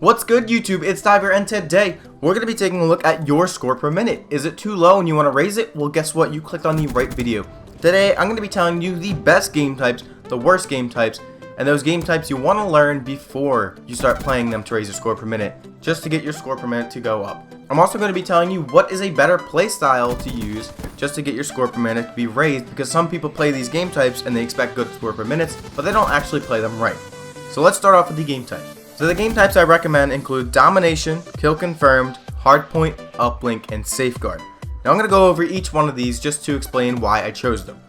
What's good, YouTube? It's Diver, and today we're going to be taking a look at your score per minute. Is it too low and you want to raise it? Well, guess what? You clicked on the right video. Today, I'm going to be telling you the best game types, the worst game types, and those game types you want to learn before you start playing them to raise your score per minute, just to get your score per minute to go up. I'm also going to be telling you what is a better play style to use just to get your score per minute to be raised, because some people play these game types and they expect good score per minutes, but they don't actually play them right. So let's start off with the game types. So the game types I recommend include Domination, Kill Confirmed, Hardpoint, Uplink, and Safeguard. Now I'm going to go over each one of these just to explain why I chose them.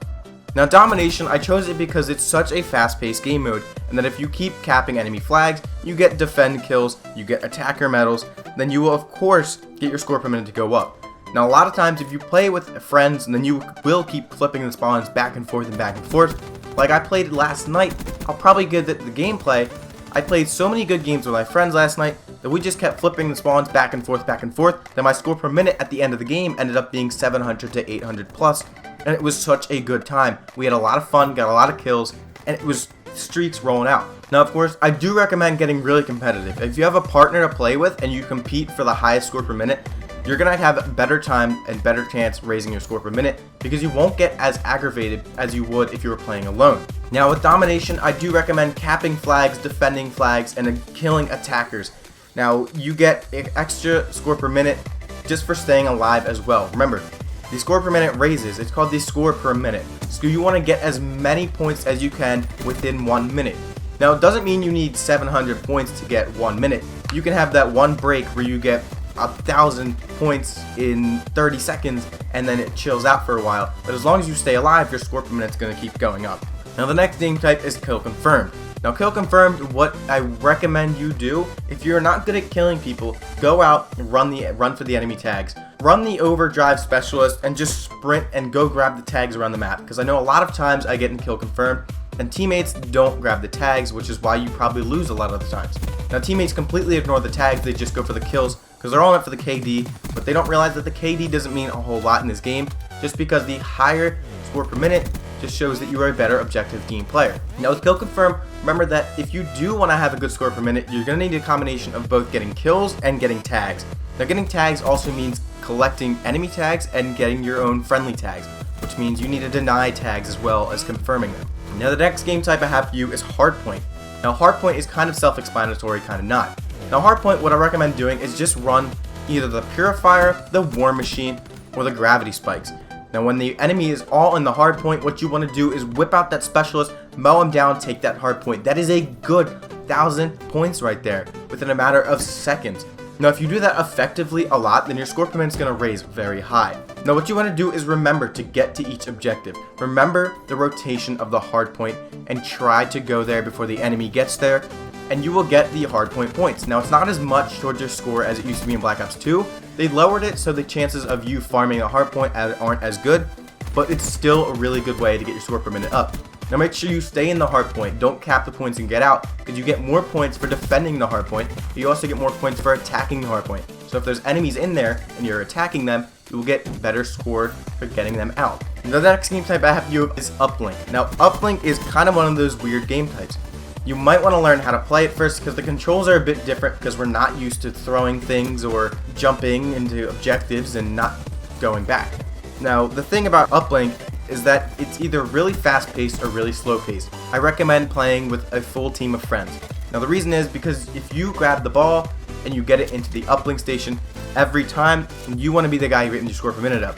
Now Domination, I chose it because it's such a fast-paced game mode, and that if you keep capping enemy flags, you get defend kills, you get attacker medals, then you will of course get your score per minute to go up. Now a lot of times if you play with friends, then you will keep flipping the spawns back and forth and back and forth. Like I played last night, I'll probably get the gameplay. I played so many good games with my friends last night that we just kept flipping the spawns back and forth, that my score per minute at the end of the game ended up being 700 to 800 plus, and it was such a good time. We had a lot of fun, got a lot of kills, and it was streaks rolling out. Now of course, I do recommend getting really competitive. If you have a partner to play with and you compete for the highest score per minute, you're going to have a better time and better chance raising your score per minute, because you won't get as aggravated as you would if you were playing alone. Now with Domination, I do recommend capping flags, defending flags, and killing attackers. Now you get extra score per minute just for staying alive as well. Remember, the score per minute raises. It's called the score per minute. So you want to get as many points as you can within 1 minute. Now it doesn't mean you need 700 points to get 1 minute. You can have that one break where you get 1,000 points in 30 seconds and then it chills out for a while. But as long as you stay alive, your score per minute is going to keep going up. Now the next game type is Kill Confirmed. Now Kill Confirmed, what I recommend you do, if you're not good at killing people, go out and run for the enemy tags. Run the Overdrive Specialist and just sprint and go grab the tags around the map. Because I know a lot of times I get in Kill Confirmed and teammates don't grab the tags, which is why you probably lose a lot of the times. Now teammates completely ignore the tags, they just go for the kills because they're all in it for the KD, but they don't realize that the KD doesn't mean a whole lot in this game, just because the higher score per minute just shows that you are a better objective game player. Now with Kill Confirm, remember that if you do want to have a good score per minute, you're going to need a combination of both getting kills and getting tags. Now getting tags also means collecting enemy tags and getting your own friendly tags, which means you need to deny tags as well as confirming them. Now the next game type I have for you is Hardpoint. Now Hardpoint is kind of self-explanatory, kind of not. Now Hardpoint, what I recommend doing is just run either the Purifier, the War Machine, or the Gravity Spikes. Now when the enemy is all in the Hardpoint, what you want to do is whip out that Specialist, mow him down, take that Hardpoint. That is a good 1,000 points right there within a matter of seconds. Now if you do that effectively a lot, then your score per minute is going to raise very high. Now what you want to do is remember to get to each objective. Remember the rotation of the Hardpoint and try to go there before the enemy gets there, and you will get the Hardpoint points. Now it's not as much towards your score as it used to be in Black Ops 2. They lowered it so the chances of you farming a Hardpoint aren't as good, but it's still a really good way to get your score per minute up. Now make sure you stay in the Hardpoint, don't cap the points and get out, because you get more points for defending the Hardpoint, but you also get more points for attacking the Hardpoint. So if there's enemies in there and you're attacking them, you will get better score for getting them out. The next game type I have for you is Uplink. Now Uplink is kind of one of those weird game types. You might want to learn how to play it first, because the controls are a bit different, because we're not used to throwing things or jumping into objectives and not going back. Now the thing about Uplink is that it's either really fast paced or really slow paced. I recommend playing with a full team of friends. Now the reason is because if you grab the ball and you get it into the uplink station every time, you want to be the guy getting your score per minute up.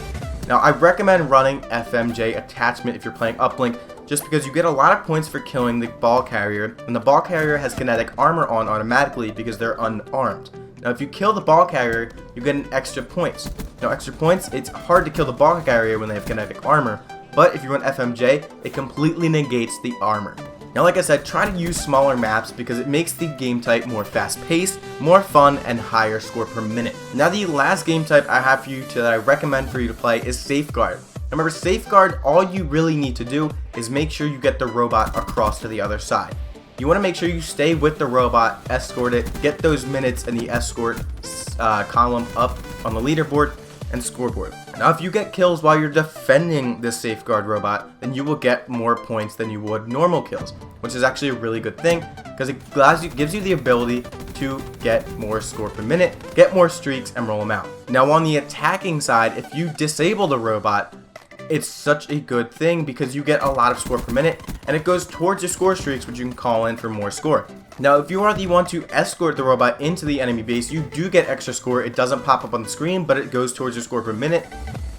Now I recommend running FMJ attachment if you're playing uplink, just because you get a lot of points for killing the ball carrier, and the ball carrier has kinetic armor on automatically because they're unarmed. Now if you kill the ball carrier, you get an extra points. Now extra points, it's hard to kill the ball carrier when they have kinetic armor, but if you run FMJ, it completely negates the armor. Now like I said, try to use smaller maps because it makes the game type more fast paced, more fun, and higher score per minute. Now the last game type I have for you that I recommend for you to play is Safeguard. Remember, Safeguard, all you really need to do is make sure you get the robot across to the other side. You want to make sure you stay with the robot, escort it, get those minutes in the escort column up on the leaderboard, and scoreboard. Now if you get kills while you're defending this safeguard robot, then you will get more points than you would normal kills, which is actually a really good thing because it gives you the ability to get more score per minute, get more streaks, and roll them out. Now on the attacking side, if you disable the robot, it's such a good thing because you get a lot of score per minute and it goes towards your score streaks, which you can call in for more score. Now if you are the one to escort the robot into the enemy base, you do get extra score. It doesn't pop up on the screen, but it goes towards your score per minute,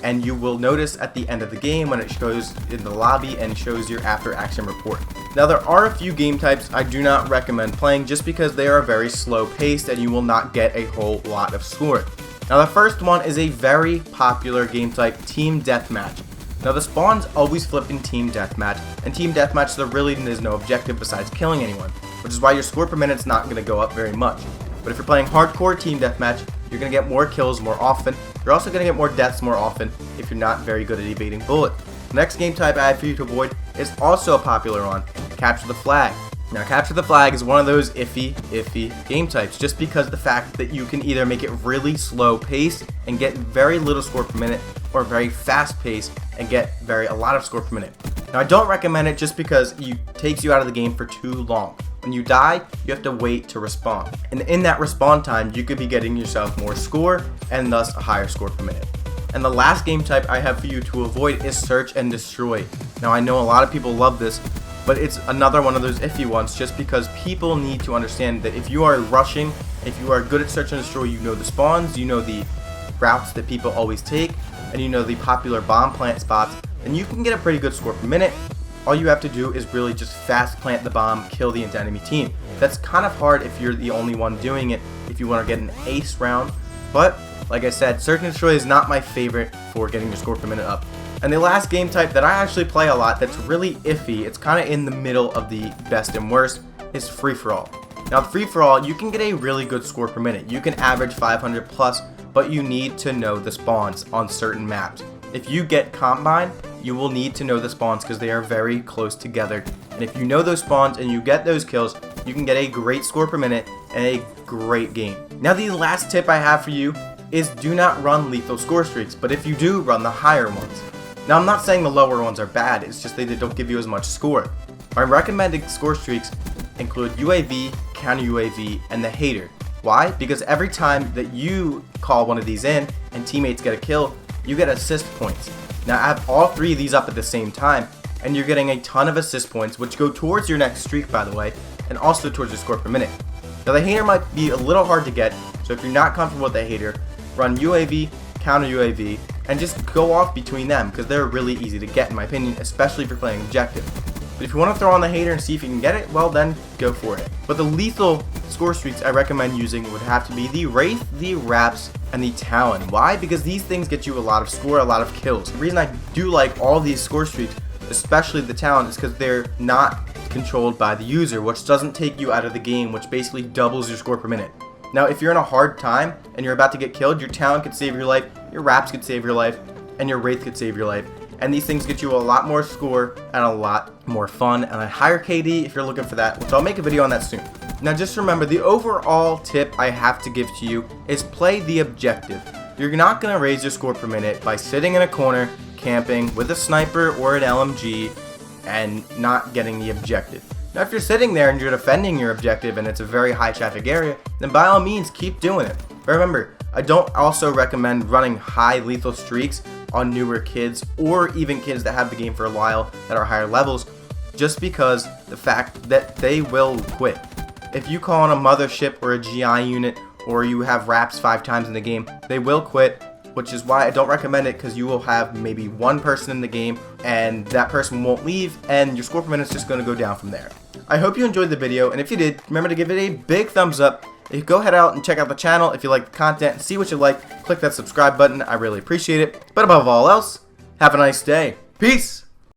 and you will notice at the end of the game when it shows in the lobby and shows your after action report. Now there are a few game types I do not recommend playing just because they are very slow paced and you will not get a whole lot of score. Now the first one is a very popular game type, Team Deathmatch. Now the spawns always flip in Team Deathmatch, and Team Deathmatch there really is no objective besides killing anyone, which is why your score per minute is not going to go up very much. But if you're playing hardcore Team Deathmatch, you're going to get more kills more often. You're also going to get more deaths more often if you're not very good at evading bullets. The next game type I have for you to avoid is also a popular one, Capture the Flag. Now Capture the Flag is one of those iffy game types just because the fact that you can either make it really slow paced and get very little score per minute, or very fast paced and get a lot of score per minute. Now I don't recommend it just because it takes you out of the game for too long. When you die, you have to wait to respawn, and in that respawn time you could be getting yourself more score and thus a higher score per minute. And the last game type I have for you to avoid is Search and Destroy. Now I know a lot of people love this, but it's another one of those iffy ones just because people need to understand that if you are rushing, if you are good at Search and Destroy, you know the spawns, you know the routes that people always take, and you know the popular bomb plant spots, then you can get a pretty good score per minute. All you have to do is really just fast plant the bomb, kill the enemy team. That's kind of hard if you're the only one doing it, if you want to get an ace round, but like I said, Search and Destroy is not my favorite for getting your score per minute up. And the last game type that I actually play a lot that's really iffy, it's kind of in the middle of the best and worst, is free-for-all. Now free-for-all, you can get a really good score per minute. You can average 500 plus, but you need to know the spawns on certain maps. If you get Combine, you will need to know the spawns because they are very close together. And if you know those spawns and you get those kills, you can get a great score per minute and a great game. Now the last tip I have for you is do not run lethal score streaks, but if you do, run the higher ones. Now I'm not saying the lower ones are bad, it's just they don't give you as much score. My recommended score streaks include UAV, counter UAV, and the hater. Why? Because every time that you call one of these in and teammates get a kill, you get assist points. Now I have all three of these up at the same time, and you're getting a ton of assist points, which go towards your next streak, by the way, and also towards your score per minute. Now the hater might be a little hard to get, so if you're not comfortable with the hater, run UAV, counter UAV, and just go off between them because they're really easy to get in my opinion, especially if you're playing objective. But if you want to throw on the hater and see if you can get it, well then go for it. But the lethal score streaks I recommend using would have to be the Wraith, the Raps, and the Talon. Why? Because these things get you a lot of score, a lot of kills. The reason I do like all these score streaks, especially the Talon, is because they're not controlled by the user, which doesn't take you out of the game, which basically doubles your score per minute. Now if you're in a hard time and you're about to get killed, your Talon could save your life, your Raps could save your life, and your Wraith could save your life. And these things get you a lot more score and a lot more fun and a higher KD if you're looking for that, which I'll make a video on that soon. Now just remember, the overall tip I have to give to you is play the objective. You're not going to raise your score per minute by sitting in a corner, camping with a sniper or an LMG and not getting the objective. Now if you're sitting there and you're defending your objective and it's a very high traffic area, then by all means keep doing it. But remember, I don't also recommend running high lethal streaks on newer kids or even kids that have the game for a while that are higher levels, just because the fact that they will quit. If you call on a mothership or a GI unit or you have Raps 5 times in the game, they will quit, which is why I don't recommend it, because you will have maybe one person in the game and that person won't leave and your score per minute is just going to go down from there. I hope you enjoyed the video, and if you did, remember to give it a big thumbs up. You go head out and check out the channel if you like the content and see what you like. Click that subscribe button, I really appreciate it. But above all else, have a nice day. Peace!